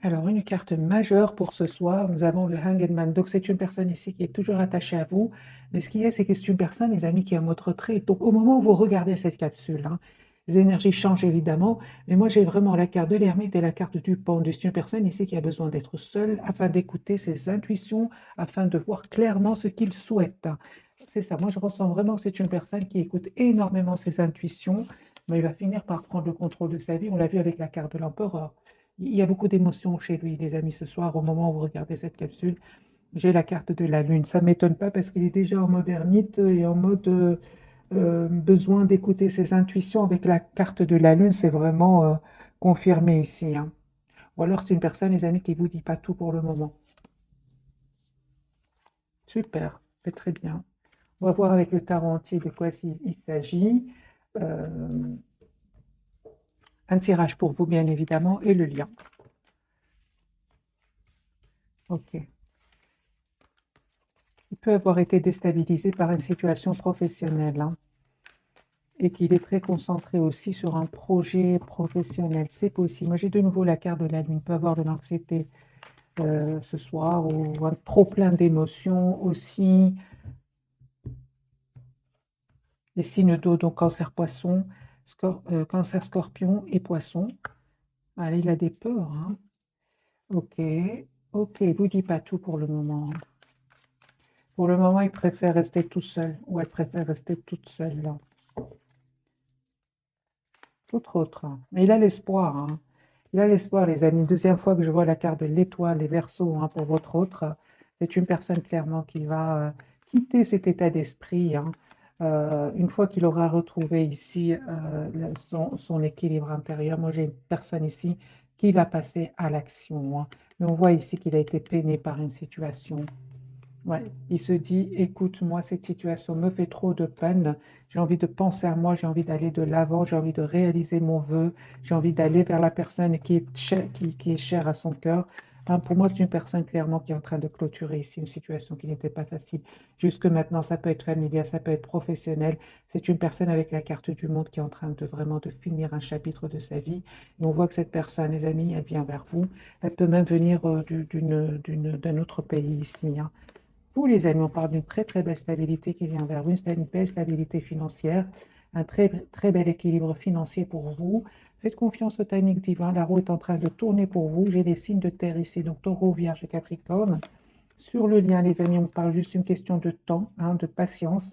Alors, une carte majeure pour ce soir, nous avons le Hanged Man. Donc, c'est une personne ici qui est toujours attachée à vous. Mais ce qu'il y a, c'est que c'est une personne, les amis, qui est en mode retrait. Donc, au moment où vous regardez cette capsule, hein, les énergies changent évidemment. Mais moi, j'ai vraiment la carte de l'ermite et la carte du pendu. C'est une personne ici qui a besoin d'être seule afin d'écouter ses intuitions, afin de voir clairement ce qu'il souhaite. C'est ça. Moi, je ressens vraiment que c'est une personne qui écoute énormément ses intuitions, mais il va finir par prendre le contrôle de sa vie. On l'a vu avec la carte de l'empereur. Il y a beaucoup d'émotions chez lui, les amis, ce soir, au moment où vous regardez cette capsule. J'ai la carte de la Lune. Ça ne m'étonne pas parce qu'il est déjà en mode ermite et en mode besoin d'écouter ses intuitions. Avec la carte de la Lune, c'est vraiment confirmé ici, hein. Ou alors c'est une personne, les amis, qui ne vous dit pas tout pour le moment. Super, c'est très bien. On va voir avec le tarot entier de quoi il s'agit. Euh, un tirage pour vous, bien évidemment, et le lien. Ok. Il peut avoir été déstabilisé par une situation professionnelle, hein, et qu'il est très concentré aussi sur un projet professionnel. C'est possible. Moi, j'ai de nouveau la carte de la Lune. Il peut avoir de l'anxiété ce soir ou un trop plein d'émotions aussi. Les signes d'eau, donc cancer poisson, cancer scorpion et poisson. Allez, il a des peurs, hein. Ok, ok, il vous dit pas tout pour le moment. Pour le moment, il préfère rester tout seul ou elle préfère rester toute seule là. Autre. Mais il a l'espoir, hein. Il a l'espoir, les amis. Deuxième fois que je vois la carte de l'étoile, les Verseaux, hein, pour votre autre. C'est une personne clairement qui va quitter cet état d'esprit, hein, une fois qu'il aura retrouvé ici son équilibre intérieur. Moi, j'ai une personne ici qui va passer à l'action, hein. Mais on voit ici qu'il a été peiné par une situation. Ouais, il se dit, écoute, moi, cette situation me fait trop de peine. J'ai envie de penser à moi, j'ai envie d'aller de l'avant, j'ai envie de réaliser mon vœu, j'ai envie d'aller vers la personne qui est chère à son cœur. Hein, pour moi, c'est une personne clairement qui est en train de clôturer ici une situation qui n'était pas facile. Jusque maintenant, ça peut être familial, ça peut être professionnel. C'est une personne avec la carte du monde qui est en train de vraiment de finir un chapitre de sa vie. Et on voit que cette personne, les amis, elle vient vers vous. Elle peut même venir d'un autre pays ici, hein. Vous, les amis, on parle d'une très très belle stabilité qui vient vers vous, une belle stabilité financière, un très très bel équilibre financier pour vous. Faites confiance au timing divin, la roue est en train de tourner pour vous. J'ai des signes de terre ici, donc Taureau, Vierge et Capricorne. Sur le lien, les amis, on parle juste d'une question de temps, hein, de patience,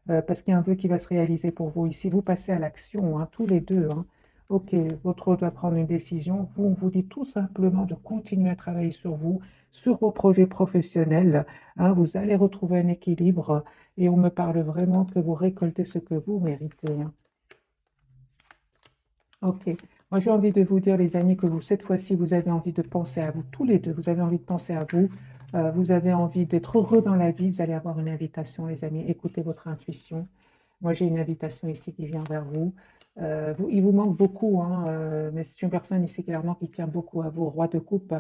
parce qu'il y a un vœu qui va se réaliser pour vous ici. Vous passez à l'action, hein, tous les deux, hein. Ok, votre autre doit prendre une décision. Vous, on vous dit tout simplement de continuer à travailler sur vos projets professionnels, hein. Vous allez retrouver un équilibre et on me parle vraiment que vous récoltez ce que vous méritez, hein. Ok. Moi, j'ai envie de vous dire, les amis, que vous, cette fois-ci, vous avez envie de penser à vous, tous les deux. Vous avez envie de penser à vous. Vous avez envie d'être heureux dans la vie. Vous allez avoir une invitation, les amis. Écoutez votre intuition. Moi, j'ai une invitation ici qui vient vers vous. Il vous manque beaucoup, hein, mais c'est une personne ici clairement qui tient beaucoup à vous, roi de coupe.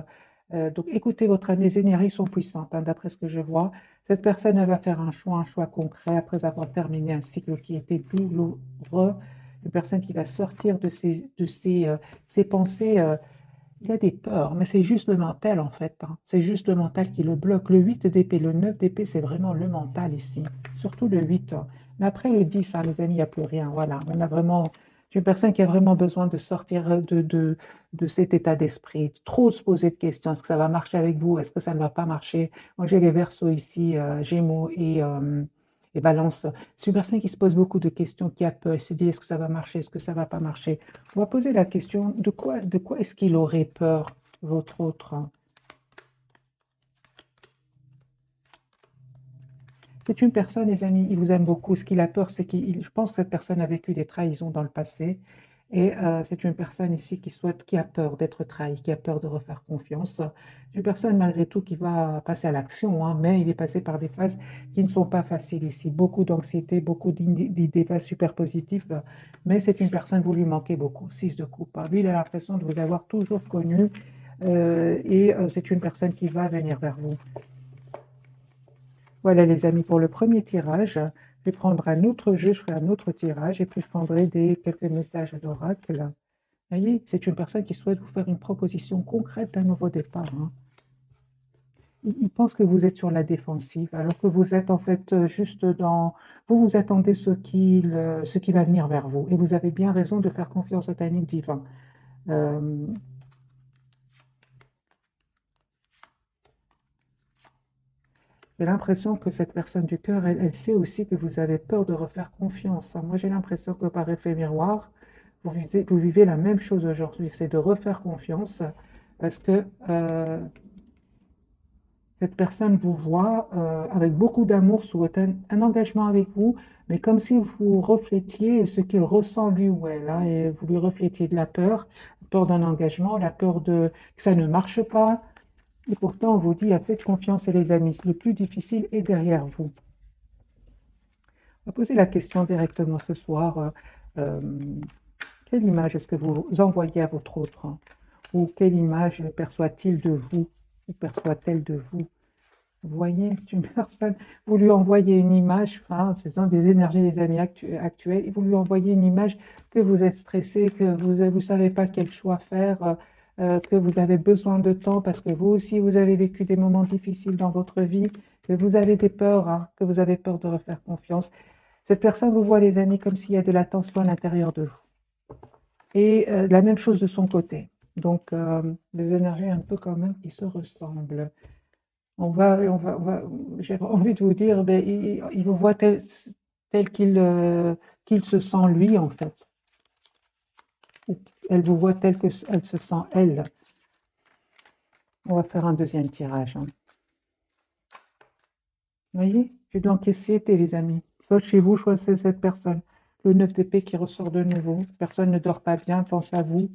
Donc, écoutez votre âme. Les énergies sont puissantes, hein, d'après ce que je vois. Cette personne, elle va faire un choix concret après avoir terminé un cycle qui était douloureux. Une personne qui va sortir ses pensées. Il a des peurs, mais c'est juste le mental en fait, hein. C'est juste le mental qui le bloque. Le 8 d'épée, le 9 d'épée, c'est vraiment le mental ici. Surtout le 8, hein. Mais après le 10, hein, les amis, il n'y a plus rien. Voilà, on a vraiment. C'est une personne qui a vraiment besoin de sortir de cet état d'esprit. Trop se poser de questions. Est-ce que ça va marcher avec vous? Est-ce que ça ne va pas marcher? Moi, j'ai les Verseaux ici, Gémeaux et Balance. C'est une personne qui se pose beaucoup de questions, qui a peur. Elle se dit, est-ce que ça va marcher? Est-ce que ça ne va pas marcher? On va poser la question, de quoi est-ce qu'il aurait peur, votre autre? C'est une personne, les amis, il vous aime beaucoup. Ce qu'il a peur, c'est je pense que cette personne a vécu des trahisons dans le passé. Et c'est une personne ici qui a peur d'être trahie, qui a peur de refaire confiance. C'est une personne, malgré tout, qui va passer à l'action, hein, mais il est passé par des phases qui ne sont pas faciles ici. Beaucoup d'anxiété, beaucoup d'idées pas super positives, mais c'est une personne, vous lui manquez beaucoup. Six de coupe, hein. Lui, il a l'impression de vous avoir toujours connu, et c'est une personne qui va venir vers vous. Voilà les amis pour le premier tirage. Je vais prendre un autre jeu, je ferai un autre tirage et puis je prendrai quelques messages à l'oracle. Voyez, c'est une personne qui souhaite vous faire une proposition concrète d'un nouveau départ, hein. Il pense que vous êtes sur la défensive, alors que vous êtes en fait juste dans... vous attendez ce qui va venir vers vous. Et vous avez bien raison de faire confiance au timing divin. Euh, j'ai l'impression que cette personne du cœur, elle sait aussi que vous avez peur de refaire confiance, hein. Moi, j'ai l'impression que par effet miroir, vous vivez la même chose aujourd'hui, c'est de refaire confiance parce que cette personne vous voit avec beaucoup d'amour, souhaite un engagement avec vous, mais comme si vous reflétiez ce qu'il ressent lui ou elle, hein, et vous lui reflétiez de la peur d'un engagement, la peur que ça ne marche pas. Et pourtant, on vous dit, faites confiance et les amis, le plus difficile est derrière vous. On va poser la question directement ce soir. Euh, quelle image est-ce que vous envoyez à votre autre, hein? Ou quelle image perçoit-il de vous? Ou perçoit-elle de vous? Vous voyez, c'est une personne, vous lui envoyez une image, hein, ce sont des énergies des amis actuels, et vous lui envoyez une image que vous êtes stressé, que vous ne savez pas quel choix faire, que vous avez besoin de temps parce que vous aussi, vous avez vécu des moments difficiles dans votre vie, que vous avez des peurs, hein, que vous avez peur de refaire confiance. Cette personne vous voit, les amis, comme s'il y a de la tension à l'intérieur de vous. Et la même chose de son côté. Donc, des énergies un peu quand même qui se ressemblent. J'ai envie de vous dire, ben, il vous voit tel qu'il se sent lui, en fait. Ou elle vous voit tel qu'elle se sent elle. On va faire un deuxième tirage, hein. Vous voyez, j'ai de l'anxiété, les amis. Soit chez vous, soit c'est cette personne. Le 9 d'épée qui ressort de nouveau. Personne ne dort pas bien, pense à vous.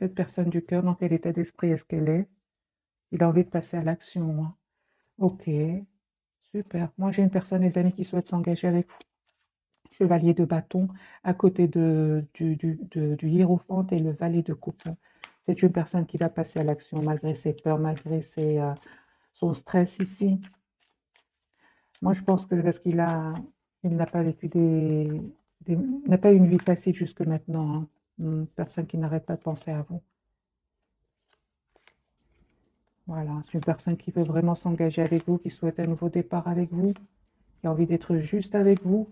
Cette personne du cœur, dans quel état d'esprit est-ce qu'elle est? Il a envie de passer à l'action, hein. Ok, super. Moi, j'ai une personne, les amis, qui souhaite s'engager avec vous. Chevalier de bâton à côté du hiérophante et le valet de coupe. C'est une personne qui va passer à l'action malgré ses peurs, malgré son stress ici. Moi, je pense que parce il n'a pas vécu n'a pas eu une vie facile jusque maintenant, hein. Une personne qui n'arrête pas de penser à vous. Voilà, c'est une personne qui veut vraiment s'engager avec vous, qui souhaite un nouveau départ avec vous, qui a envie d'être juste avec vous.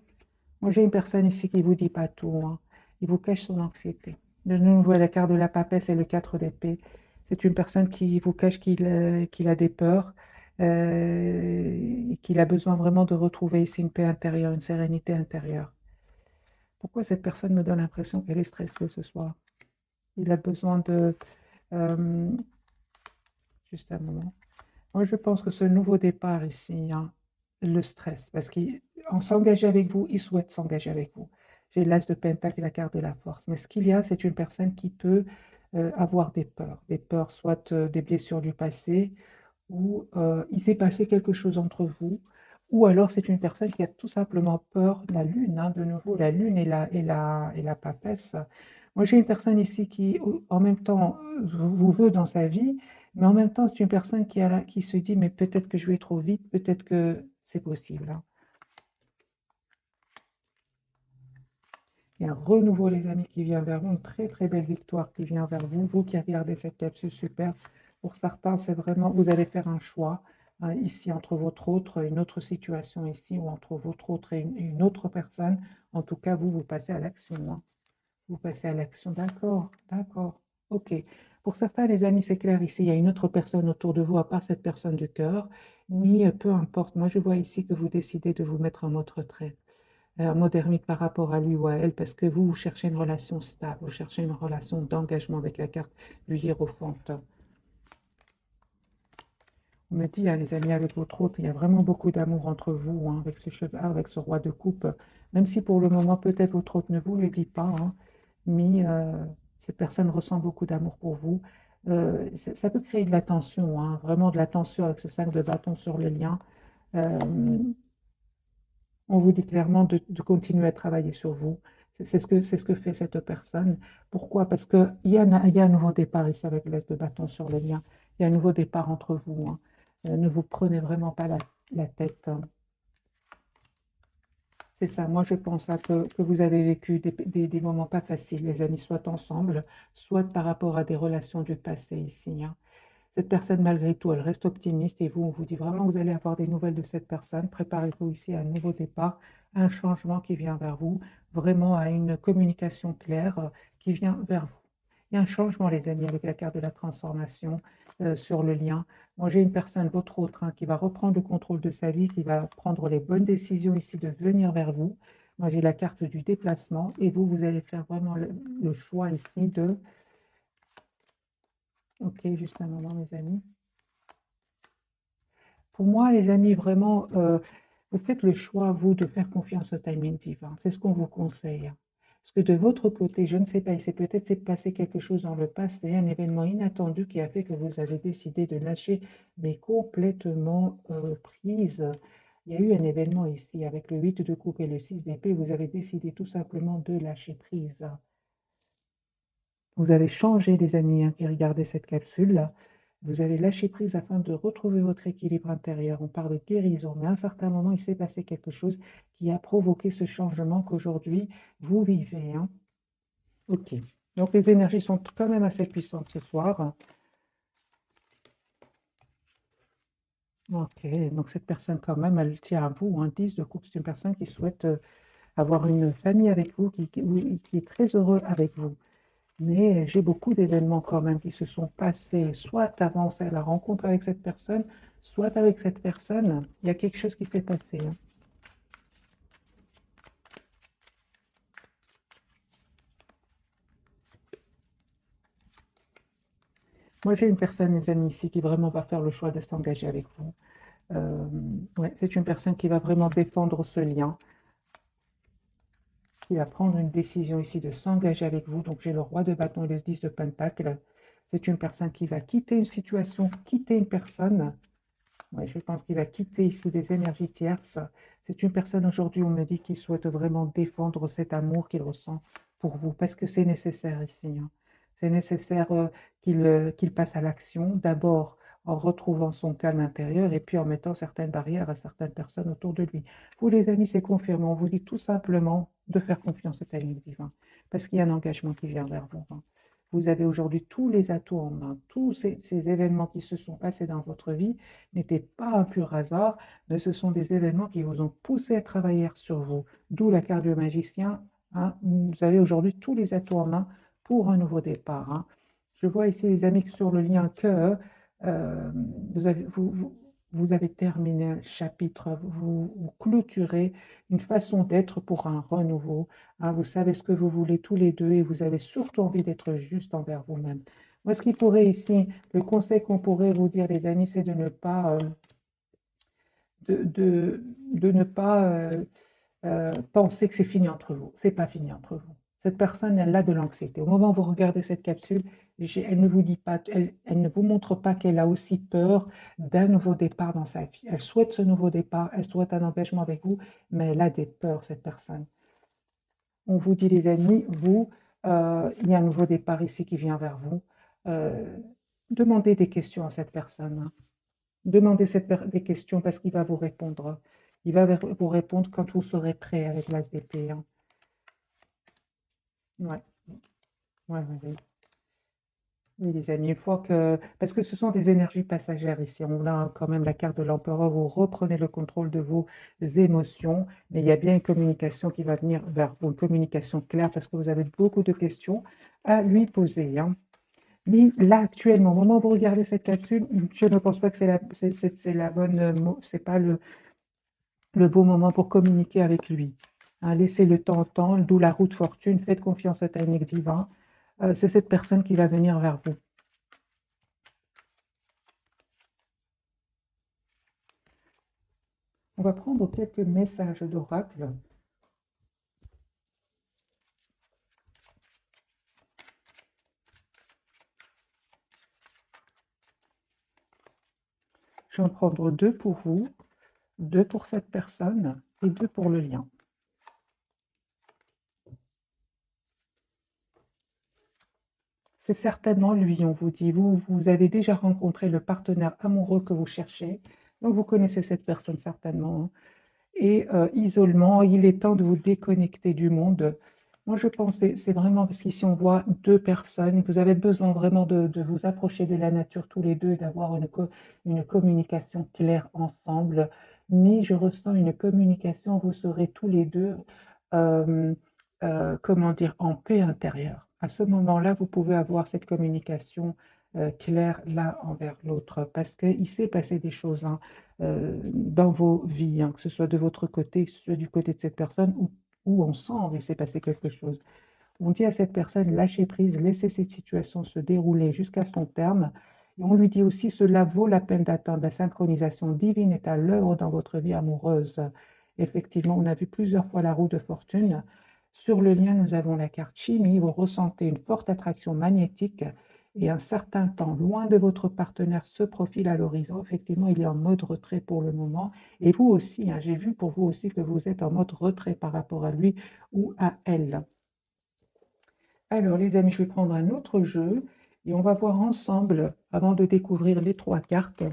Moi, j'ai une personne ici qui ne vous dit pas tout, hein. Il vous cache son anxiété. De nouveau, la carte de la papesse et le 4 d'épée. C'est une personne qui vous cache qu'il a des peurs, et qu'il a besoin vraiment de retrouver ici une paix intérieure, une sérénité intérieure. Pourquoi cette personne me donne l'impression qu'elle est stressée ce soir? Il a besoin de... euh, juste un moment. Moi, je pense que ce nouveau départ ici, hein, le stress, parce qu'en s'engager avec vous, il souhaite s'engager avec vous. J'ai l'as de Pentacle et la carte de la force. Mais ce qu'il y a, c'est une personne qui peut avoir des peurs, soit des blessures du passé, ou il s'est passé quelque chose entre vous, ou alors c'est une personne qui a tout simplement peur de la lune, hein, de nouveau, la lune et la papesse. Moi, j'ai une personne ici qui, en même temps, vous veut dans sa vie, mais en même temps, c'est une personne qui se dit, mais peut-être que je vais trop vite, peut-être que c'est possible, hein. Il y a un renouveau, les amis, qui vient vers vous, une très très belle victoire qui vient vers vous. Vous qui regardez cette capsule, super. Pour certains, c'est vraiment, vous allez faire un choix, hein, ici entre votre autre, une autre situation ici, ou entre votre autre et une autre personne. En tout cas, vous passez à l'action, hein. Vous passez à l'action, d'accord, d'accord, ok. Pour certains, les amis, c'est clair, ici, il y a une autre personne autour de vous, à part cette personne du cœur, mais peu importe. Moi, je vois ici que vous décidez de vous mettre en mode retrait, un mode ermite par rapport à lui ou à elle, parce que vous cherchez une relation stable, vous cherchez une relation d'engagement avec la carte du hiérophante. On me dit, hein, les amis, avec votre autre, il y a vraiment beaucoup d'amour entre vous, hein, avec ce cheval, avec ce roi de coupe, même si pour le moment, peut-être votre autre ne vous le dit pas, hein, mais cette personne ressent beaucoup d'amour pour vous. Ça peut créer de la tension, hein, vraiment de la tension avec ce 5 de bâton sur le lien. Euh, on vous dit clairement de continuer à travailler sur vous. C'est ce que fait cette personne. Pourquoi? Parce qu'il y a un nouveau départ ici avec l'As de bâton sur le lien. Il y a un nouveau départ entre vous, hein. Ne vous prenez vraiment pas la tête, hein. C'est ça, moi je pense que vous avez vécu des moments pas faciles, les amis, soit ensemble, soit par rapport à des relations du passé ici, hein. Cette personne, malgré tout, elle reste optimiste et vous, on vous dit vraiment que vous allez avoir des nouvelles de cette personne. Préparez-vous ici à un nouveau départ, à un changement qui vient vers vous, vraiment à une communication claire qui vient vers vous. Il y a un changement, les amis, avec la carte de la transformation sur le lien. Moi, j'ai une personne, votre autre, hein, qui va reprendre le contrôle de sa vie, qui va prendre les bonnes décisions ici de venir vers vous. Moi, j'ai la carte du déplacement et vous, vous allez faire vraiment le choix ici de... Ok, juste un moment, mes amis. Pour moi, les amis, vraiment, vous faites le choix, vous, de faire confiance au timing divin. C'est ce qu'on vous conseille. Parce que de votre côté, je ne sais pas, il s'est peut-être passé quelque chose dans le passé, un événement inattendu qui a fait que vous avez décidé de lâcher, mais complètement prise. Il y a eu un événement ici avec le 8 de coupe et le 6 d'épée. Vous avez décidé tout simplement de lâcher prise. Vous avez changé, les amis, hein, qui regardaient cette capsule. Vous avez lâché prise afin de retrouver votre équilibre intérieur. On parle de guérison, mais à un certain moment, il s'est passé quelque chose qui a provoqué ce changement qu'aujourd'hui, vous vivez, hein. Ok. Donc, les énergies sont quand même assez puissantes ce soir. Ok. Donc, cette personne, quand même, elle tient à vous. Un 10 de coupe, c'est une personne qui souhaite avoir une famille avec vous, qui est très heureux avec vous. Mais j'ai beaucoup d'événements quand même qui se sont passés, soit avant la rencontre avec cette personne, soit avec cette personne, il y a quelque chose qui s'est passé, hein. Moi, j'ai une personne, mes amis, ici, qui vraiment va faire le choix de s'engager avec vous. Euh, ouais, c'est une personne qui va vraiment défendre ce lien, qui va prendre une décision ici de s'engager avec vous. Donc, j'ai le roi de bâton et le 10 de pentacle. C'est une personne qui va quitter une situation, quitter une personne. Ouais, je pense qu'il va quitter ici des énergies tierces. C'est une personne aujourd'hui, on me dit, qui souhaite vraiment défendre cet amour qu'il ressent pour vous, parce que c'est nécessaire ici, hein. C'est nécessaire qu'il passe à l'action, d'abord en retrouvant son calme intérieur et puis en mettant certaines barrières à certaines personnes autour de lui. Vous, les amis, c'est confirmé. On vous dit tout simplement de faire confiance au timing divin, parce qu'il y a un engagement qui vient vers vous, hein. Vous avez aujourd'hui tous les atouts en main. Tous ces événements qui se sont passés dans votre vie n'étaient pas un pur hasard, mais ce sont des événements qui vous ont poussé à travailler sur vous. D'où la carte du magicien, hein. Vous avez aujourd'hui tous les atouts en main pour un nouveau départ, hein. Je vois ici, les amis, que sur le lien que euh, vous avez terminé un chapitre, vous clôturez une façon d'être pour un renouveau, hein. Vous savez ce que vous voulez tous les deux et vous avez surtout envie d'être juste envers vous-même. Moi, ce qui pourrait ici, le conseil qu'on pourrait vous dire, les amis, c'est de ne pas, de, de- de ne pas penser que c'est fini entre vous. C'est pas fini entre vous. Cette personne, elle a de l'anxiété. Au moment où vous regardez cette capsule, elle ne vous dit pas, elle ne vous montre pas qu'elle a aussi peur d'un nouveau départ dans sa vie. Elle souhaite ce nouveau départ, elle souhaite un engagement avec vous, mais elle a des peurs, cette personne. On vous dit, les amis, vous, il y a un nouveau départ ici qui vient vers vous. Euh, Demandez des questions à cette personne, hein. Demandez des questions parce qu'il va vous répondre. Il va vous répondre quand vous serez prêt avec l'as d'épée, hein. Ouais, ouais, ouais, ouais. Oui, les amis, une fois que... Parce que ce sont des énergies passagères ici. On a quand même la carte de l'empereur. Vous reprenez le contrôle de vos émotions, mais il y a bien une communication qui va venir vers vous, une communication claire parce que vous avez beaucoup de questions à lui poser, hein. Mais là, actuellement, au moment où vous regardez cette capsule, je ne pense pas que c'est la bonne, c'est pas le beau moment pour communiquer avec lui, hein. Laissez le temps au temps, d'où la roue de fortune. Faites confiance au timing divin. C'est cette personne qui va venir vers vous. On va prendre quelques messages d'oracle. Je vais en prendre deux pour vous, deux pour cette personne et deux pour le lien. C'est certainement lui, on vous dit. Vous avez déjà rencontré le partenaire amoureux que vous cherchez, donc vous connaissez cette personne certainement, hein. Et isolement, il est temps de vous déconnecter du monde. Moi, je pense que c'est vraiment parce qu'ici, on voit deux personnes. Vous avez besoin vraiment de vous approcher de la nature tous les deux et d'avoir une communication claire ensemble. Mais je ressens une communication, vous serez tous les deux, euh, comment dire, en paix intérieure. À ce moment-là, vous pouvez avoir cette communication claire l'un envers l'autre parce qu'il s'est passé des choses, hein, dans vos vies, hein, que ce soit de votre côté, que ce soit du côté de cette personne, ou ensemble, il s'est passé quelque chose. On dit à cette personne, lâchez prise, laissez cette situation se dérouler jusqu'à son terme. Et on lui dit aussi, cela vaut la peine d'attendre. La synchronisation divine est à l'œuvre dans votre vie amoureuse. Effectivement, on a vu plusieurs fois la roue de fortune. Sur le lien, nous avons la carte chimie. Vous ressentez une forte attraction magnétique et un certain temps loin de votre partenaire se profile à l'horizon. Effectivement, il est en mode retrait pour le moment. Et vous aussi, hein, j'ai vu pour vous aussi que vous êtes en mode retrait par rapport à lui ou à elle. Alors, les amis, je vais prendre un autre jeu et on va voir ensemble, avant de découvrir les trois cartes.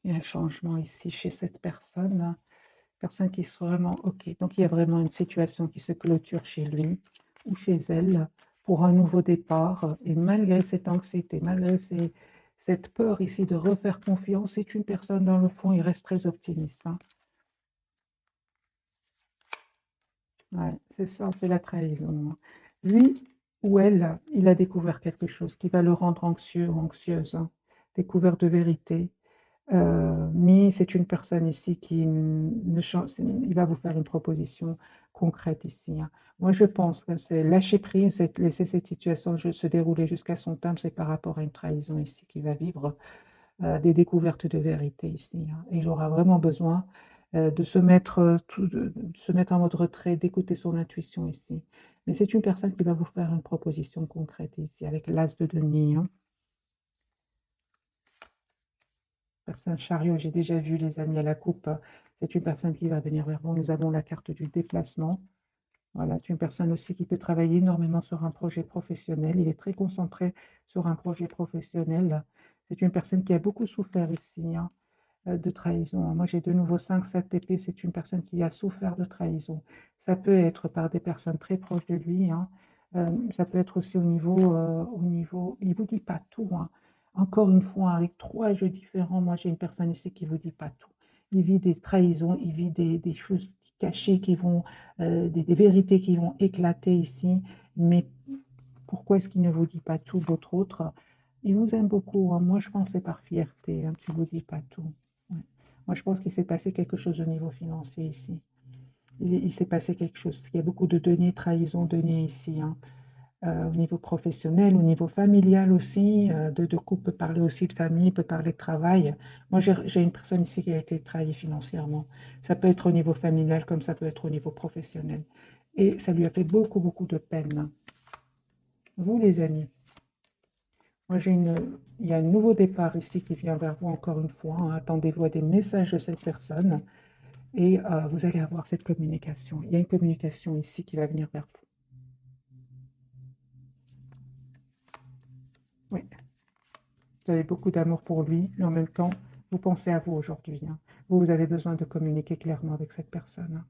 Il y a un changement ici chez cette personne, personne qui est vraiment OK. Donc, il y a vraiment une situation qui se clôture chez lui ou chez elle pour un nouveau départ. Et malgré cette anxiété, malgré cette peur ici de refaire confiance, c'est une personne, dans le fond, il reste très optimiste, hein. Ouais, c'est ça, c'est la trahison. Lui ou elle, il a découvert quelque chose qui va le rendre anxieux ou anxieuse, hein. Découvert de vérité. Mais c'est une personne ici qui ne change, il va vous faire une proposition concrète ici, hein. Moi, je pense que c'est lâcher prise, c'est laisser cette situation se dérouler jusqu'à son terme, c'est par rapport à une trahison ici qu'il va vivre, des découvertes de vérité ici, hein. Et il aura vraiment besoin de se mettre, de se mettre en mode retrait, d'écouter son intuition ici. Mais c'est une personne qui va vous faire une proposition concrète ici, avec l'as de denier, hein. Personne chariot, j'ai déjà vu les amis à la coupe. C'est une personne qui va venir vers vous. Nous avons la carte du déplacement. Voilà, c'est une personne aussi qui peut travailler énormément sur un projet professionnel. Il est très concentré sur un projet professionnel. C'est une personne qui a beaucoup souffert ici, hein, de trahison. Moi, j'ai de nouveau 5-7 TP. C'est une personne qui a souffert de trahison. Ça peut être par des personnes très proches de lui, hein. Ça peut être aussi il ne vous dit pas tout, hein. Encore une fois, avec trois jeux différents, moi, j'ai une personne ici qui ne vous dit pas tout. Il vit des trahisons, il vit des choses cachées qui vont, des vérités qui vont éclater ici. Mais pourquoi est-ce qu'il ne vous dit pas tout, votre autre? Il vous aime beaucoup, hein. Moi, je pense que c'est par fierté, hein, qu'il ne vous dit pas tout. Ouais. Moi, je pense qu'il s'est passé quelque chose au niveau financier ici. Il s'est passé quelque chose, parce qu'il y a beaucoup de deniers, trahison, deniers ici, hein. Au niveau professionnel, au niveau familial aussi, de couple peut parler aussi de famille, peut parler de travail. Moi, j'ai une personne ici qui a été trahie financièrement. Ça peut être au niveau familial comme ça peut être au niveau professionnel. Et ça lui a fait beaucoup, beaucoup de peine. Vous, les amis, moi, il y a un nouveau départ ici qui vient vers vous encore une fois, hein. Attendez-vous à des messages de cette personne et vous allez avoir cette communication. Il y a une communication ici qui va venir vers vous. Oui, vous avez beaucoup d'amour pour lui, mais en même temps, vous pensez à vous aujourd'hui, hein. Vous avez besoin de communiquer clairement avec cette personne, hein.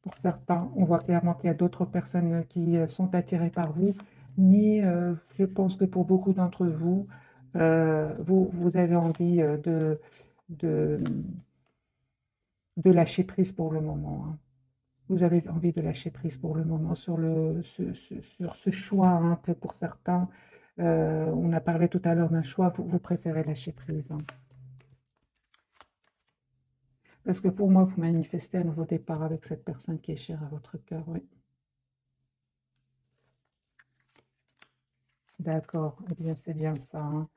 Pour certains, on voit clairement qu'il y a d'autres personnes qui sont attirées par vous, mais je pense que pour beaucoup d'entre vous, vous avez envie de, de lâcher prise pour le moment, hein. Vous avez envie de lâcher prise pour le moment sur sur ce choix, hein, que pour certains, on a parlé tout à l'heure d'un choix, vous préférez lâcher prise, hein. Parce que pour moi, vous manifestez un nouveau départ avec cette personne qui est chère à votre cœur, oui. D'accord, eh bien c'est bien ça, hein.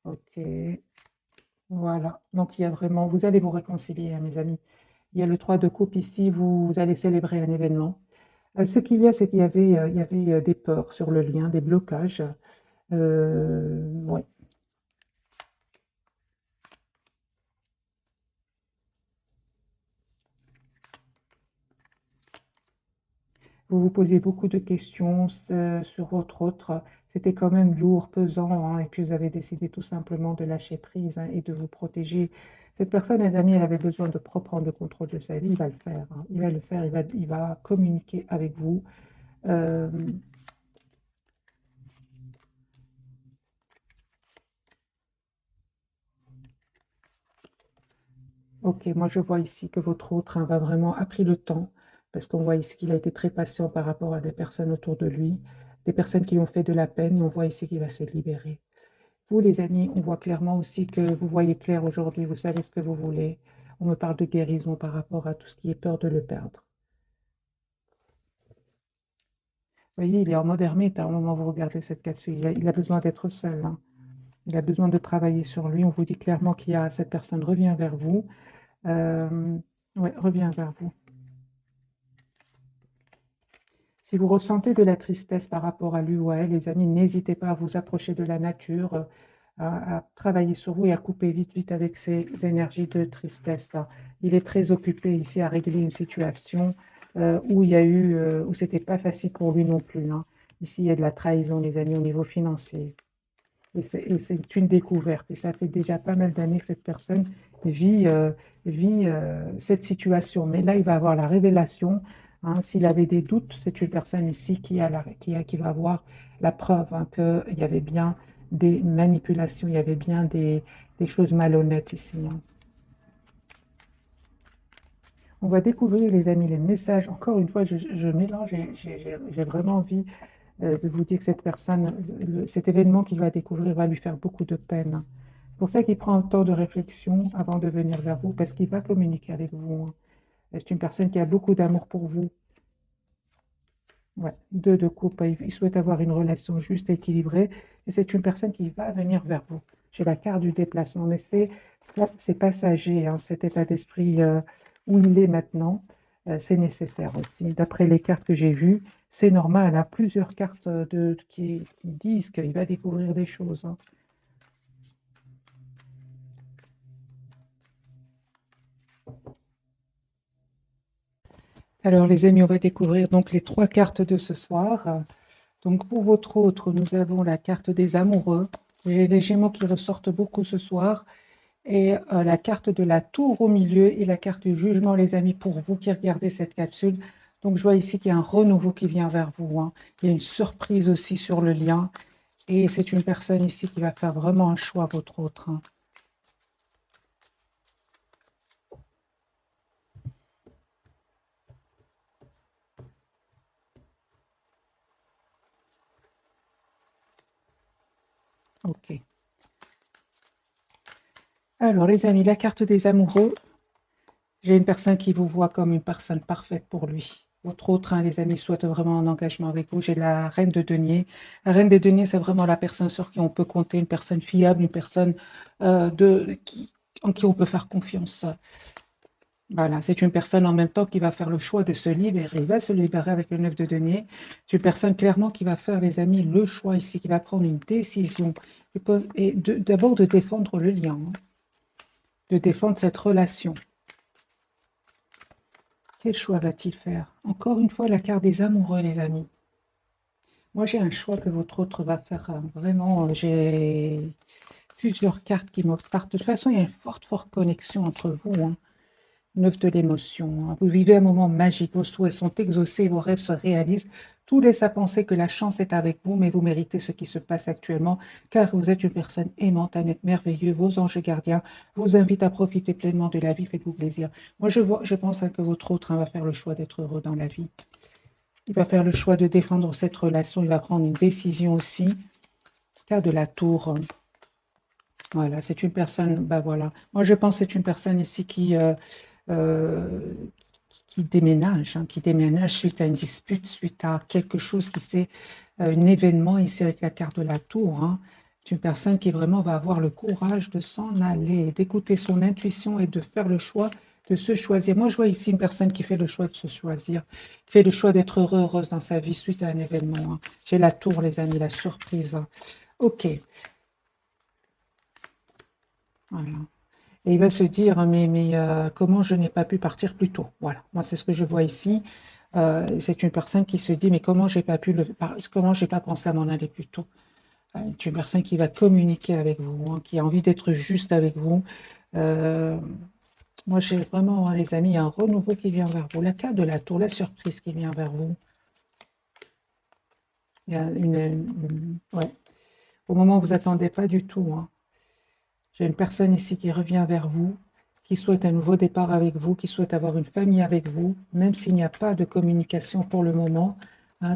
Ok, Voilà. Donc il y a vraiment, vous allez vous réconcilier, hein, mes amis. Il y a le 3 de coupe ici, vous allez célébrer un événement. Ce qu'il y a, c'est qu'il y avait, des peurs sur le lien, des blocages. Ouais. Vous vous posiez beaucoup de questions sur votre autre. C'était quand même lourd, pesant, hein, et puis vous avez décidé tout simplement de lâcher prise, hein, et de vous protéger. Cette personne, les amis, elle avait besoin de reprendre le contrôle de sa vie. Il va le faire, hein. Il va le faire. Il va communiquer avec vous. Euh, ok, moi je vois ici que votre autre, hein, va vraiment a pris le temps, parce qu'on voit ici qu'il a été très patient par rapport à des personnes autour de lui, des personnes qui lui ont fait de la peine, et on voit ici qu'il va se libérer. Vous, les amis, on voit clairement aussi que vous voyez clair aujourd'hui, vous savez ce que vous voulez. On me parle de guérison par rapport à tout ce qui est peur de le perdre. Vous voyez, il est en mode ermite à un moment où vous regardez cette capsule. Il a besoin d'être seul, hein. Il a besoin de travailler sur lui. On vous dit clairement qu'il y a cette personne revient vers vous. Euh, ouais, revient vers vous. Si vous ressentez de la tristesse par rapport à lui ou à elle, les amis, n'hésitez pas à vous approcher de la nature, à travailler sur vous et à couper vite, vite avec ces énergies de tristesse. Il est très occupé ici à régler une situation où il y a eu, où c'était pas facile pour lui non plus, hein. Ici, il y a de la trahison, les amis, au niveau financier. Et c'est une découverte. Et ça fait déjà pas mal d'années que cette personne vit, cette situation. Mais là, il va avoir la révélation, hein. S'il avait des doutes, c'est une personne ici qui va avoir la preuve, hein, qu'il y avait bien des manipulations, il y avait bien des choses malhonnêtes ici, hein. On va découvrir, les amis, les messages. Encore une fois, je mélange et j'ai vraiment envie de vous dire que cette personne, cet événement qu'il va découvrir va lui faire beaucoup de peine. C'est pour ça qu'il prend un temps de réflexion avant de venir vers vous, parce qu'il va communiquer avec vous, hein. C'est une personne qui a beaucoup d'amour pour vous. Ouais. Deux de coupe, il souhaite avoir une relation juste et équilibrée, et c'est une personne qui va venir vers vous. J'ai la carte du déplacement, mais c'est passager, hein, cet état d'esprit où il est maintenant, c'est nécessaire aussi. D'après les cartes que j'ai vues, c'est normal, hein, plusieurs cartes qui disent qu'il va découvrir des choses, hein. Alors, les amis, on va découvrir donc les trois cartes de ce soir. Donc, pour votre autre, nous avons la carte des amoureux. J'ai les Gémeaux qui ressortent beaucoup ce soir. Et la carte de la tour au milieu et la carte du jugement, les amis, pour vous qui regardez cette capsule. Donc, je vois ici qu'il y a un renouveau qui vient vers vous, hein. Il y a une surprise aussi sur le lien. Et c'est une personne ici qui va faire vraiment un choix, votre autre, hein. OK. Alors, les amis, la carte des amoureux. J'ai une personne qui vous voit comme une personne parfaite pour lui. Votre autre, hein, les amis, souhaite vraiment un engagement avec vous. J'ai la reine de denier. La reine des deniers, c'est vraiment la personne sur qui on peut compter, une personne fiable, une personne en qui on peut faire confiance. Voilà, c'est une personne en même temps qui va faire le choix de se libérer. Il va se libérer avec le 9 de denier. C'est une personne clairement qui va faire, les amis, le choix ici, qui va prendre une décision et d'abord de défendre le lien, hein, de défendre cette relation. Quel choix va-t-il faire? Encore une fois, la carte des amoureux, les amis. Moi, j'ai un choix que votre autre va faire, hein. Vraiment, j'ai plusieurs cartes qui me partent. De toute façon, il y a une forte, forte connexion entre vous, hein. 9 de l'émotion, hein. Vous vivez un moment magique. Vos souhaits sont exaucés, vos rêves se réalisent. Tout laisse à penser que la chance est avec vous, mais vous méritez ce qui se passe actuellement, car vous êtes une personne aimante, un être merveilleux. Vos anges gardiens vous invitent à profiter pleinement de la vie. Faites-vous plaisir. Moi, je pense, hein, que votre autre, hein, va faire le choix d'être heureux dans la vie. Il va faire le choix de défendre cette relation. Il va prendre une décision aussi. Cas de la tour. Voilà, c'est une personne, ben voilà. Moi, je pense que c'est une personne ici euh, qui déménage, hein, qui déménage suite à une dispute, suite à quelque chose qui c'est un événement ici avec la carte de la tour, hein. C'est une personne qui vraiment va avoir le courage de s'en aller, d'écouter son intuition et de faire le choix de se choisir. Moi, je vois ici une personne qui fait le choix de se choisir, qui fait le choix d'être heureuse dans sa vie suite à un événement. J'ai la tour, les amis, la surprise. Ok, voilà. Et il va se dire, mais comment je n'ai pas pu partir plus tôt? Voilà, moi c'est ce que je vois ici. C'est une personne qui se dit, mais comment j'ai pas pu comment j'ai pas pensé à m'en aller plus tôt? C'est une personne qui va communiquer avec vous, hein, qui a envie d'être juste avec vous. Euh, Moi j'ai vraiment, hein, les amis, un renouveau qui vient vers vous. La carte de la tour, la surprise qui vient vers vous. Il y a ouais, au moment où vous attendez pas du tout, hein. J'ai une personne ici qui revient vers vous, qui souhaite un nouveau départ avec vous, qui souhaite avoir une famille avec vous, même s'il n'y a pas de communication pour le moment. Hein,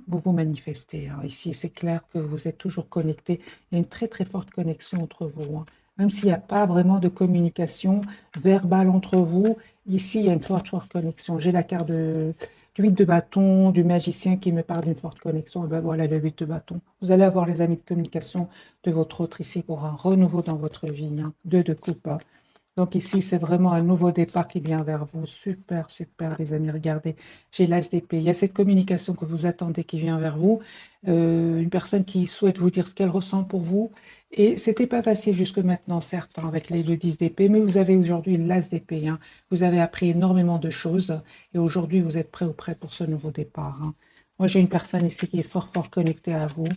vous vous manifestez, hein. Ici, c'est clair que vous êtes toujours connectés. Il y a une très très forte connexion entre vous, hein. Même s'il n'y a pas vraiment de communication verbale entre vous, ici, il y a une forte forte connexion. J'ai la carte du 8 de bâton, du magicien qui me parle d'une forte connexion. Et ben voilà le 8 de bâton. Vous allez avoir les amis de communication de votre autre ici pour un renouveau dans votre vie, hein. 2 de coupe, hein. Donc ici, c'est vraiment un nouveau départ qui vient vers vous. Super, super, les amis. Regardez, j'ai l'As d'épée. Il y a cette communication que vous attendez qui vient vers vous. Une personne qui souhaite vous dire ce qu'elle ressent pour vous. Et c'était pas facile jusque maintenant, certes, hein, avec le 10 d'épée, mais vous avez aujourd'hui l'As d'épée, hein. Vous avez appris énormément de choses et aujourd'hui, vous êtes prêt ou prête pour ce nouveau départ, hein. Moi, j'ai une personne ici qui est fort, fort connectée à vous.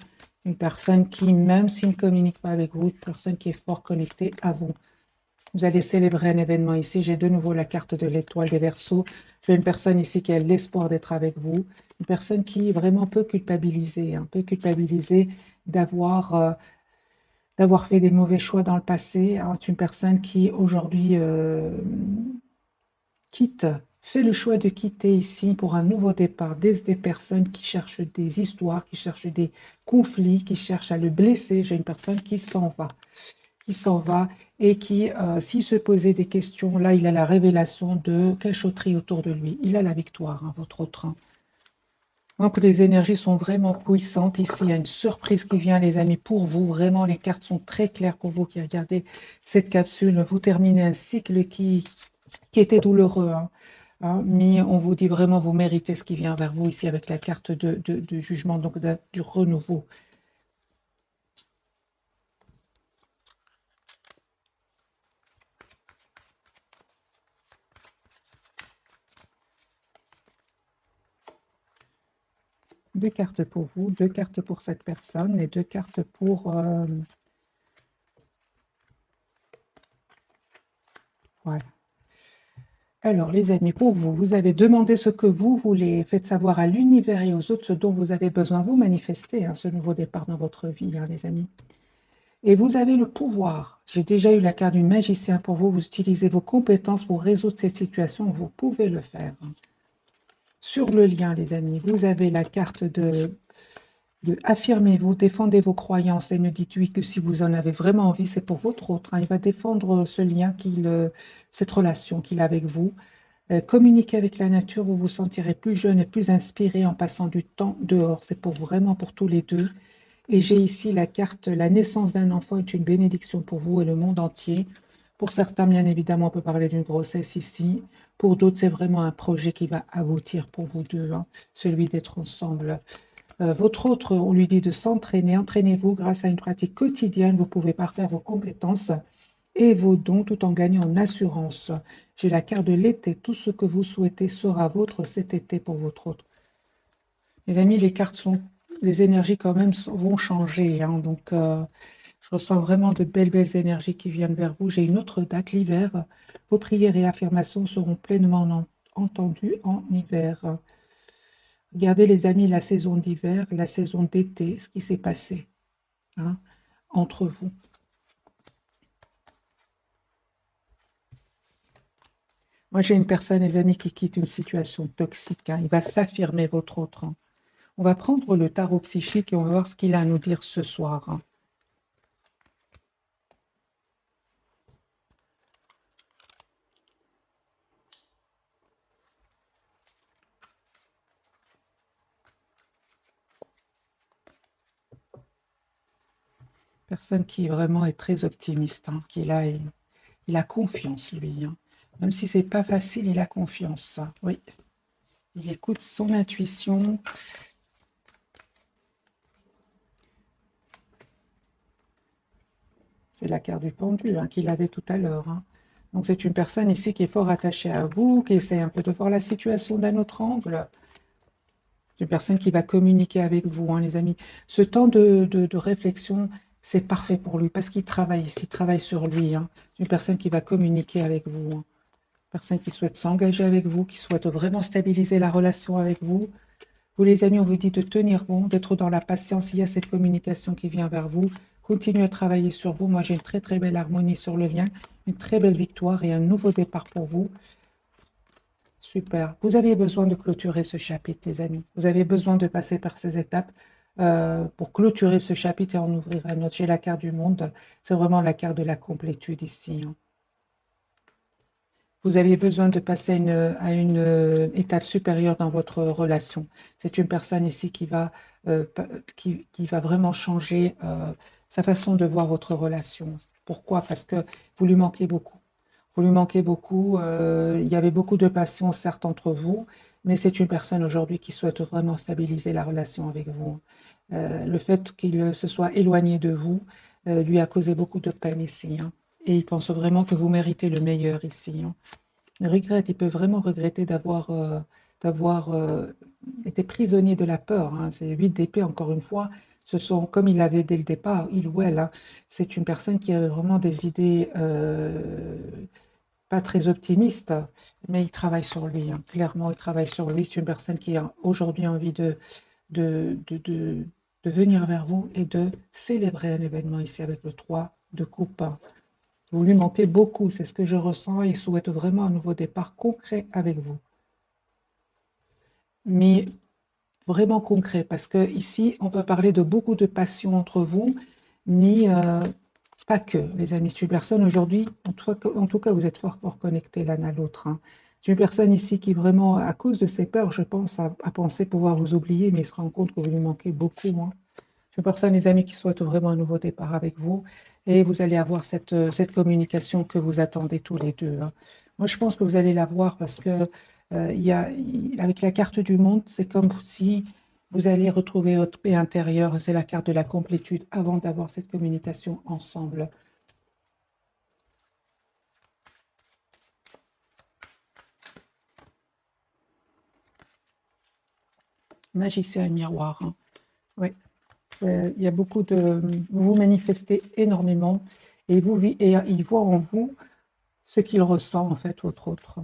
Une personne qui, même s'il ne communique pas avec vous, une personne qui est fort connectée à vous. Vous allez célébrer un événement ici. J'ai de nouveau la carte de l'étoile des Verseaux. J'ai une personne ici qui a l'espoir d'être avec vous. Une personne qui vraiment peut culpabiliser, un peu culpabiliser d'avoir d'avoir fait des mauvais choix dans le passé, hein. C'est une personne qui aujourd'hui quitte, fait le choix de quitter ici pour un nouveau départ. Des personnes qui cherchent des histoires, qui cherchent des conflits, qui cherchent à le blesser. J'ai une personne qui s'en va et qui, s'il se posait des questions, là, il a la révélation de cachotterie autour de lui. Il a la victoire, hein, votre autre, hein. Donc, les énergies sont vraiment puissantes. Ici, il y a une surprise qui vient, les amis, pour vous. Vraiment, les cartes sont très claires pour vous qui regardez cette capsule. Vous terminez un cycle qui était douloureux, hein, hein, mais on vous dit vraiment, vous méritez ce qui vient vers vous ici avec la carte de jugement, donc du renouveau. Deux cartes pour vous, deux cartes pour cette personne et deux cartes pour... voilà. Alors, les amis, pour vous, vous avez demandé ce que vous voulez, faites savoir à l'univers et aux autres ce dont vous avez besoin. Vous manifestez, hein, ce nouveau départ dans votre vie, hein, les amis. Et vous avez le pouvoir. J'ai déjà eu la carte du magicien pour vous. Vous utilisez vos compétences pour résoudre cette situation. Vous pouvez le faire, hein. Sur le lien, les amis, vous avez la carte de affirmez-vous, défendez vos croyances et ne dites oui que si vous en avez vraiment envie, c'est pour votre autre, hein. Il va défendre ce lien, cette relation qu'il a avec vous. Communiquez avec la nature, vous vous sentirez plus jeune et plus inspiré en passant du temps dehors. C'est pour vraiment pour tous les deux. Et j'ai ici la carte, la naissance d'un enfant est une bénédiction pour vous et le monde entier. Pour certains, bien évidemment, on peut parler d'une grossesse ici. Pour d'autres, c'est vraiment un projet qui va aboutir pour vous deux, hein, celui d'être ensemble. Votre autre, on lui dit de s'entraîner. Entraînez-vous grâce à une pratique quotidienne. Vous pouvez parfaire vos compétences et vos dons tout en gagnant en assurance. J'ai la carte de l'été. Tout ce que vous souhaitez sera vôtre cet été pour votre autre. Les amis, les énergies quand même vont changer, hein. Donc, je ressens vraiment de belles, belles énergies qui viennent vers vous. J'ai une autre date, l'hiver. Vos prières et affirmations seront pleinement entendues en hiver. Regardez, les amis, la saison d'hiver, la saison d'été, ce qui s'est passé, hein, entre vous. Moi, j'ai une personne, les amis, qui quitte une situation toxique, hein. Il va s'affirmer, votre autre, hein. On va prendre le tarot psychique et on va voir ce qu'il a à nous dire ce soir, hein. Personne qui vraiment est très optimiste, hein, il a confiance, lui, hein. Même si c'est pas facile, il a confiance, ça. Oui, il écoute son intuition. C'est la carte du pendu, hein, qu'il avait tout à l'heure, hein. Donc c'est une personne ici qui est fort attachée à vous, qui essaie un peu de voir la situation d'un autre angle. C'est une personne qui va communiquer avec vous, hein, les amis. Ce temps de réflexion, c'est parfait pour lui parce qu'il travaille ici, il travaille sur lui, hein. C'est une personne qui va communiquer avec vous, hein. Personne qui souhaite s'engager avec vous, qui souhaite vraiment stabiliser la relation avec vous. Vous, les amis, on vous dit de tenir bon, d'être dans la patience. Il y a cette communication qui vient vers vous. Continuez à travailler sur vous. Moi, j'ai une très, très belle harmonie sur le lien, une très belle victoire et un nouveau départ pour vous. Super. Vous avez besoin de clôturer ce chapitre, les amis. Vous avez besoin de passer par ces étapes pour clôturer ce chapitre et en ouvrir un autre. J'ai la carte du monde. C'est vraiment la carte de la complétude ici, hein. Vous avez besoin de passer à une étape supérieure dans votre relation. C'est une personne ici qui va vraiment changer sa façon de voir votre relation. Pourquoi? Parce que vous lui manquez beaucoup. Vous lui manquez beaucoup. Il y avait beaucoup de passion, certes, entre vous, mais c'est une personne aujourd'hui qui souhaite vraiment stabiliser la relation avec vous. Le fait qu'il se soit éloigné de vous lui a causé beaucoup de peine ici, hein. Et il pense vraiment que vous méritez le meilleur ici, hein. Il regrette, il peut vraiment regretter d'avoir été prisonnier de la peur, hein. C'est 8 d'épée, encore une fois. Ce sont, comme il l'avait dès le départ, il ou elle, hein, c'est une personne qui a vraiment des idées pas très optimistes, mais il travaille sur lui, hein. Clairement, il travaille sur lui. C'est une personne qui a aujourd'hui envie de, de, de, de venir vers vous et de célébrer un événement ici avec le 3 de coupe, hein. Vous lui manquez beaucoup, c'est ce que je ressens. Il souhaite vraiment un nouveau départ concret avec vous. Mais vraiment concret, parce que ici, on peut parler de beaucoup de passion entre vous, mais pas que, les amis. C'est une personne aujourd'hui, en tout cas, vous êtes fort, fort connectés l'un à l'autre, hein. C'est une personne ici qui vraiment, à cause de ses peurs, je pense, a pensé pouvoir vous oublier, mais il se rend compte que vous lui manquez beaucoup, hein. C'est une personne, les amis, qui souhaite vraiment un nouveau départ avec vous. Et vous allez avoir cette communication que vous attendez tous les deux, hein. Moi, je pense que vous allez l'avoir parce que avec la carte du monde, c'est comme si vous allez retrouver votre paix intérieure. C'est la carte de la complétude avant d'avoir cette communication ensemble. Magicien et miroir, hein. Oui, il y a beaucoup de... Vous vous manifestez énormément et il voit en vous ce qu'il ressent, en fait, votre autre.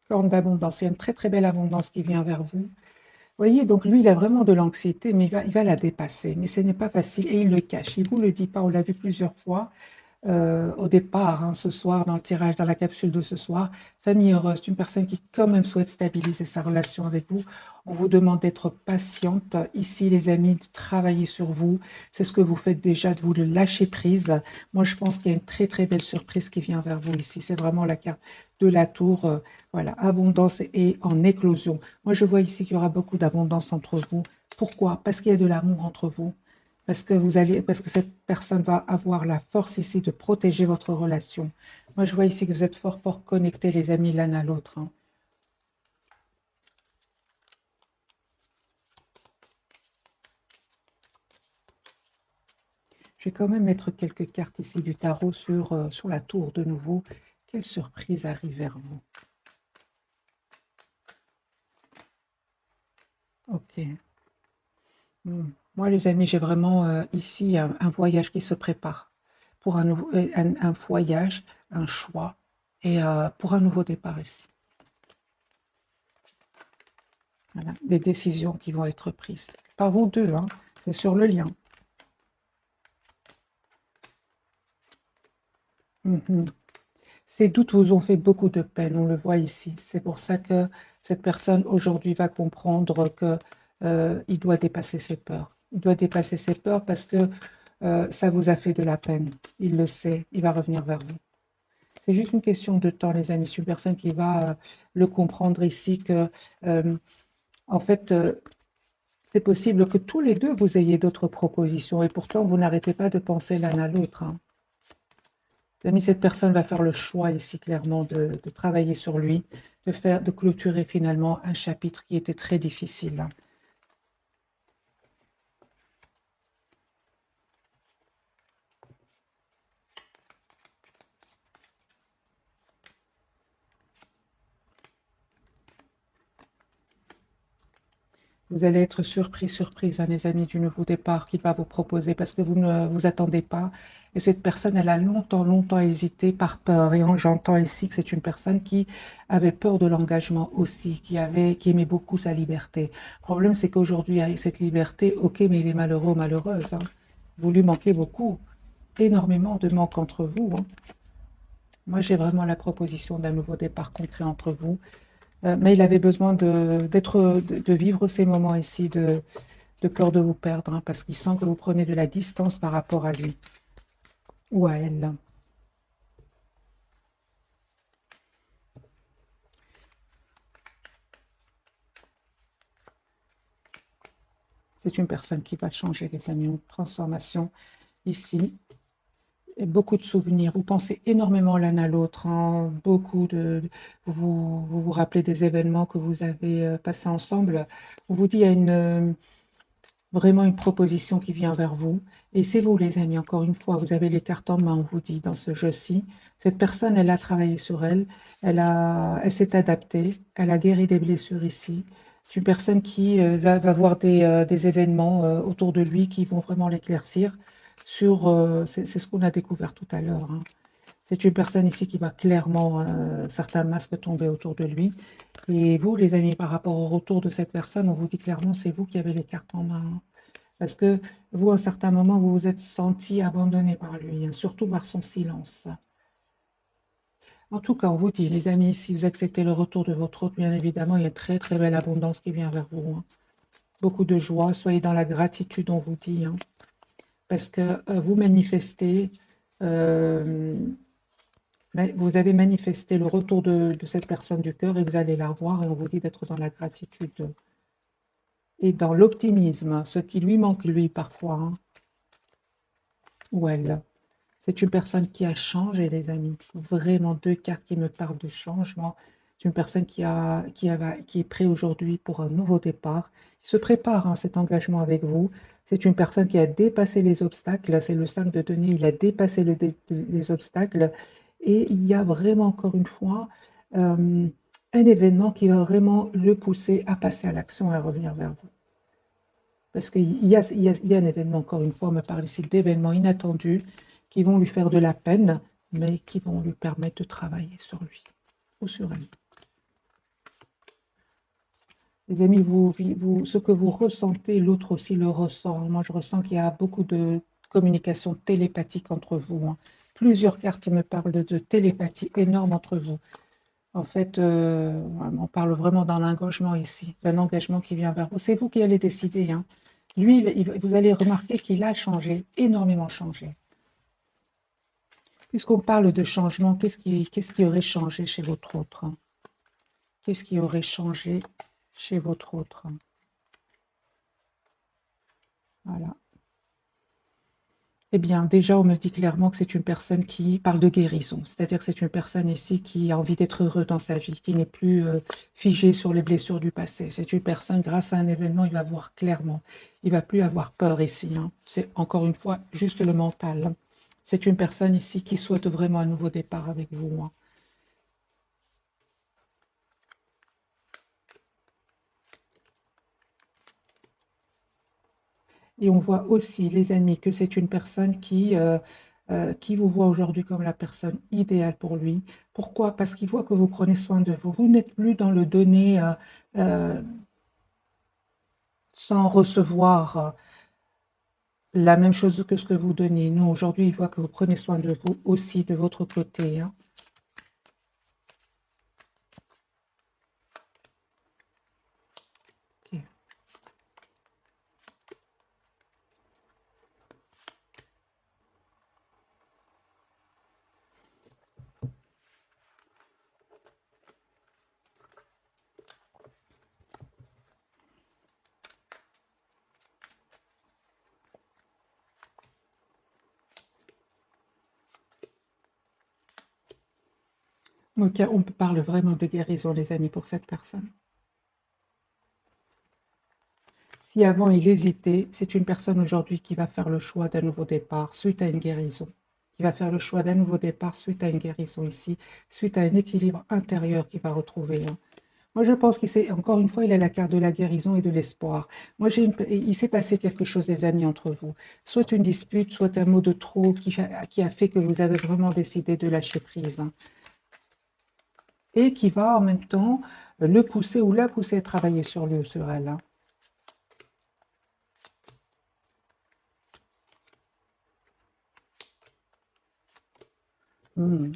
Forme d'abondance. Il y a une très très belle abondance qui vient vers vous. Vous voyez, donc lui, il a vraiment de l'anxiété, mais il va la dépasser. Mais ce n'est pas facile et il le cache. Il ne vous le dit pas, on l'a vu plusieurs fois. Au départ, hein, ce soir, dans le tirage, dans la capsule de ce soir. Famille heureuse, c'est une personne qui quand même souhaite stabiliser sa relation avec vous. On vous demande d'être patiente. Ici, les amis, de travailler sur vous. C'est ce que vous faites déjà, de vous le lâcher prise. Moi, je pense qu'il y a une très, très belle surprise qui vient vers vous ici. C'est vraiment la carte de la tour. Voilà, abondance et en éclosion. Moi, je vois ici qu'il y aura beaucoup d'abondance entre vous. Pourquoi? Parce qu'il y a de l'amour entre vous. Parce que cette personne va avoir la force ici de protéger votre relation. Moi, je vois ici que vous êtes fort, fort connectés, les amis, l'un à l'autre, hein. Je vais quand même mettre quelques cartes ici du tarot sur la tour de nouveau. Quelle surprise arrive vers vous? Ok. Moi, les amis, j'ai vraiment ici un voyage qui se prépare. Pour un voyage, un choix et pour un nouveau départ ici. Voilà, des décisions qui vont être prises. Par vous deux, hein, c'est sur le lien. Mhm. Ces doutes vous ont fait beaucoup de peine, on le voit ici. C'est pour ça que cette personne aujourd'hui va comprendre que il doit dépasser ses peurs. Il doit dépasser ses peurs parce que ça vous a fait de la peine. Il le sait, il va revenir vers vous. C'est juste une question de temps, les amis. C'est une personne qui va le comprendre ici que, en fait, C'est possible que tous les deux, vous ayez d'autres propositions et pourtant, vous n'arrêtez pas de penser l'un à l'autre, hein. Les amis, cette personne va faire le choix ici, clairement, de travailler sur lui, de clôturer finalement un chapitre qui était très difficile, hein. Vous allez être surprise, hein, les amis, du nouveau départ qu'il va vous proposer parce que vous ne vous attendez pas. Et cette personne, elle a longtemps hésité par peur. Et j'entends ici que c'est une personne qui avait peur de l'engagement aussi, qui aimait beaucoup sa liberté. Le problème, c'est qu'aujourd'hui, avec cette liberté, ok, mais il est malheureux ou malheureuse, hein. Vous lui manquez beaucoup, énormément de manque entre vous, hein. Moi, j'ai vraiment la proposition d'un nouveau départ concret entre vous. Mais il avait besoin de vivre ces moments ici de peur de vous perdre, hein, parce qu'il sent que vous prenez de la distance par rapport à lui ou à elle. C'est une personne qui va changer, les amis, une transformation ici. Et beaucoup de souvenirs. Vous pensez énormément l'un à l'autre, hein, vous rappelez des événements que vous avez passés ensemble. On vous dit, il y a vraiment une proposition qui vient vers vous. Et c'est vous, les amis, encore une fois, vous avez les cartes en main, on vous dit, dans ce jeu-ci. Cette personne, elle a travaillé sur elle, elle s'est adaptée, elle a guéri des blessures ici. C'est une personne qui va voir des événements autour de lui qui vont vraiment l'éclaircir c'est ce qu'on a découvert tout à l'heure, hein. C'est une personne ici qui va clairement, certains masques tomber autour de lui. Et vous, les amis, par rapport au retour de cette personne, on vous dit clairement, c'est vous qui avez les cartes en main, hein. Parce que vous, à un certain moment, vous vous êtes senti abandonné par lui, hein, surtout par son silence. En tout cas, on vous dit, les amis, si vous acceptez le retour de votre hôte, bien évidemment, il y a une très belle abondance qui vient vers vous, hein. Beaucoup de joie, soyez dans la gratitude, on vous dit, hein. Parce que vous manifestez, euh, vous avez manifesté le retour de cette personne du cœur et vous allez la voir et on vous dit d'être dans la gratitude et dans l'optimisme, ce qui lui manque lui parfois, hein, ou elle. C'est une personne qui a changé, les amis. Vraiment deux cartes qui me parlent de changement. C'est une personne qui est prête aujourd'hui pour un nouveau départ. Il se prépare à cet engagement avec vous. C'est une personne qui a dépassé les obstacles. C'est le 5 de denier. Il a dépassé les obstacles. Et il y a vraiment, encore une fois, un événement qui va vraiment le pousser à passer à l'action et à revenir vers vous. Parce qu'il y a un événement, encore une fois, on me parle ici d'événements inattendus qui vont lui faire de la peine, mais qui vont lui permettre de travailler sur lui ou sur elle. Les amis, ce que vous ressentez, l'autre aussi le ressent. Moi, je ressens qu'il y a beaucoup de communication télépathique entre vous, hein. Plusieurs cartes me parlent de télépathie énorme entre vous. En fait, on parle vraiment d'un engagement ici, d'un engagement qui vient vers vous. C'est vous qui allez décider, hein. Lui, vous allez remarquer qu'il a changé, énormément changé. Puisqu'on parle de changement, qu'est-ce qui aurait changé chez votre autre? Qu'est-ce qui aurait changé chez votre autre? Voilà. Eh bien, déjà, on me dit clairement que c'est une personne qui parle de guérison. C'est-à-dire que c'est une personne ici qui a envie d'être heureux dans sa vie, qui n'est plus figée sur les blessures du passé. C'est une personne, grâce à un événement, il va voir clairement. Il va plus avoir peur ici, hein. C'est encore une fois juste le mental, hein. C'est une personne ici qui souhaite vraiment un nouveau départ avec vous, hein. Et on voit aussi, les amis, que c'est une personne qui vous voit aujourd'hui comme la personne idéale pour lui. Pourquoi? Parce qu'il voit que vous prenez soin de vous. Vous n'êtes plus dans le donner euh, sans recevoir la même chose que ce que vous donnez. Non, aujourd'hui, il voit que vous prenez soin de vous aussi de votre côté, hein. Ok. Ok, on parle vraiment de guérison, les amis, pour cette personne. Si avant il hésitait, c'est une personne aujourd'hui qui va faire le choix d'un nouveau départ suite à une guérison. Qui va faire le choix d'un nouveau départ suite à une guérison ici, suite à un équilibre intérieur qu'il va retrouver, hein. Moi, je pense qu'il s'est, encore une fois, il a la carte de la guérison et de l'espoir. Moi, il s'est passé quelque chose, des amis, entre vous. Soit une dispute, soit un mot de trop qui a fait que vous avez vraiment décidé de lâcher prise, hein. Et qui va en même temps le pousser ou la pousser à travailler sur elle, hein.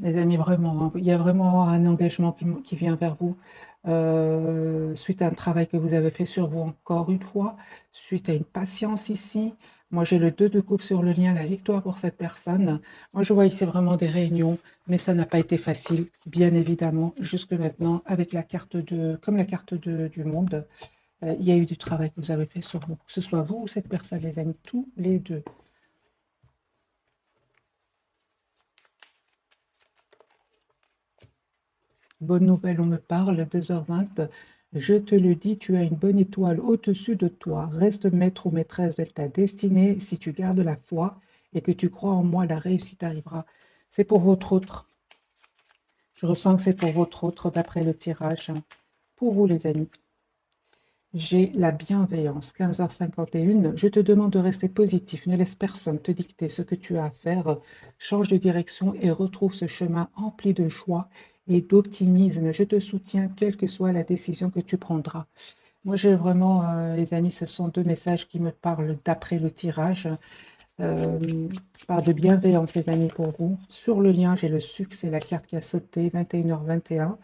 Les amis, vraiment, hein, il y a vraiment un engagement qui vient vers vous suite à un travail que vous avez fait sur vous encore une fois, suite à une patience ici. Moi, j'ai le 2 de coupe sur le lien, la victoire pour cette personne. Moi, je vois ici vraiment des réunions, mais ça n'a pas été facile, bien évidemment, jusque maintenant, avec la carte comme la carte du monde. Il y a eu du travail que vous avez fait sur vous, que ce soit vous ou cette personne, les amis, tous les deux. Bonne nouvelle, on me parle, 2h20. Je te le dis, tu as une bonne étoile au-dessus de toi. Reste maître ou maîtresse de ta destinée. Si tu gardes la foi et que tu crois en moi, la réussite arrivera. C'est pour votre autre. Je ressens que c'est pour votre autre d'après le tirage. Pour vous, les amis. J'ai la bienveillance, 15h51. Je te demande de rester positif. Ne laisse personne te dicter ce que tu as à faire. Change de direction et retrouve ce chemin empli de joie et d'optimisme. Je te soutiens, quelle que soit la décision que tu prendras. Moi, j'ai vraiment, les amis, ce sont deux messages qui me parlent d'après le tirage. Je parle de bienveillance, les amis, pour vous. Sur le lien, j'ai le succès, la carte qui a sauté, 21h21.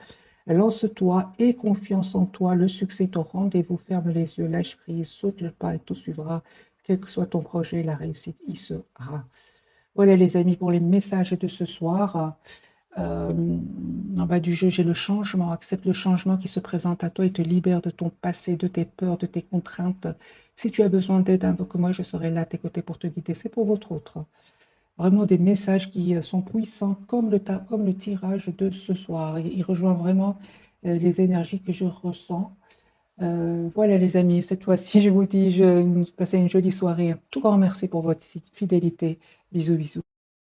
Lance-toi et confiance en toi. Le succès est au rendez-vous. Ferme les yeux, lâche prise, saute le pas et tout suivra. Quel que soit ton projet, la réussite y sera. Voilà, les amis, pour les messages de ce soir. En bas du jeu, j'ai le changement. Accepte le changement qui se présente à toi et te libère de ton passé, de tes peurs, de tes contraintes. Si tu as besoin d'aide, invoque-moi, je serai là à tes côtés pour te guider. C'est pour votre autre. Vraiment des messages qui sont puissants comme le tirage de ce soir. Il rejoint vraiment les énergies que je ressens. Voilà les amis, cette fois-ci, je vous dis, passez une jolie soirée. Un tout grand merci pour votre fidélité. Bisous, bisous.